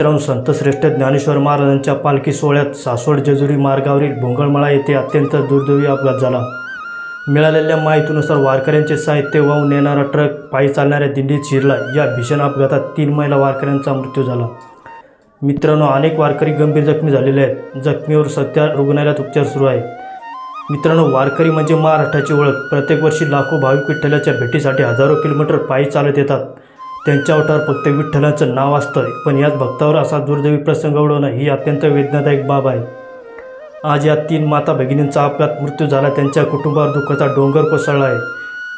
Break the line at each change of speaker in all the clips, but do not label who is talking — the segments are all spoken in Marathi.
मित्रांनो, संतश्रेष्ठ ज्ञानेश्वर महाराजांच्या पालखी सोहळ्यात सासवड जेजुरी मार्गावरील भोंगळमळा येथे अत्यंत दुर्दैवी अपघात झाला। मिळालेल्या माहितीनुसार वारकऱ्यांचे साहित्य वाहून नेणारा ट्रक पायी चालणाऱ्या दिंडीत शिरला। या भीषण अपघातात 3 महिला वारकऱ्यांचा मृत्यू झाला। मित्रांनो, अनेक वारकरी गंभीर जखमी झालेले आहेत। जखमीवर सध्या रुग्णालयात उपचार सुरू आहे। मित्रांनो, वारकरी म्हणजे महाराष्ट्राची ओळख। प्रत्येक वर्षी लाखो भाविक विठ्ठलाच्या भेटीसाठी हजारो किलोमीटर पायी चालत येतात। त्यांच्या ओठावर फक्त विठ्ठलाचं नाव असतं, पण याच भक्तावर असा दुर्दैवी प्रसंग ओढवणं ही अत्यंत वेदनादायक बाब आहे। आज या 3 माता भगिनींचा अपघात मृत्यू झाला। त्यांच्या कुटुंबावर दुःखाचा डोंगर कोसळला आहे।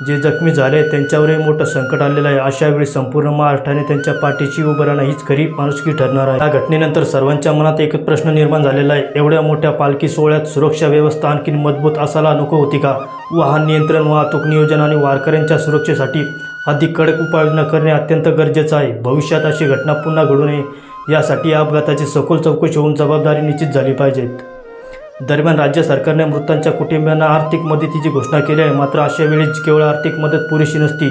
जे जखमी झाले त्यांच्यावरही मोठं संकट आलेलं आहे। अशा वेळी संपूर्ण महाराष्ट्राने त्यांच्या पाठीशी उभं राहणं हीच खरी माणुसकी ठरणार आहे। या घटनेनंतर सर्वांच्या मनात एकच प्रश्न निर्माण झालेला आहे, एवढ्या मोठ्या पालखी सोहळ्यात सुरक्षा व्यवस्था आणखी मजबूत असायला नको होती का? वाहन नियंत्रण, वाहतूक नियोजन आणि वारकऱ्यांच्या सुरक्षेसाठी अधिक कडक उपाययोजना करणे अत्यंत गरजेचं आहे। भविष्यात अशी घटना पुन्हा घडू नये यासाठी या अपघाताची सखोल चौकशी होऊन जबाबदारी निश्चित झाली पाहिजे। दरम्यान राज्य सरकारने मृतांच्या कुटुंबियांना आर्थिक मदतीची घोषणा केली आहे। मात्र अशा वेळी केवळ आर्थिक मदत पुरेशी नसती।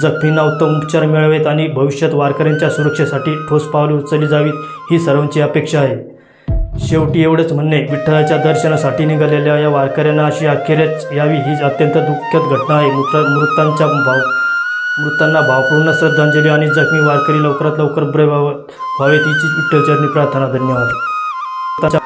जखमींना उत्तम उपचार मिळावेत आणि भविष्यात वारकऱ्यांच्या सुरक्षेसाठी ठोस पावले उचलली जावीत ही सर्वांची अपेक्षा आहे। शेवटी एवढंच म्हणणे, विठ्ठलाच्या दर्शनासाठी निघालेल्या या वारकऱ्यांना अशी अखेरच यावी ही अत्यंत दुःखद घटना आहे। मृतांना भावपूर्ण श्रद्धांजली आणि जखमी वारकरी लवकरात लवकर बरे व्हावेत हीच विठ्ठलचरणी प्रार्थना। धन्यवाद।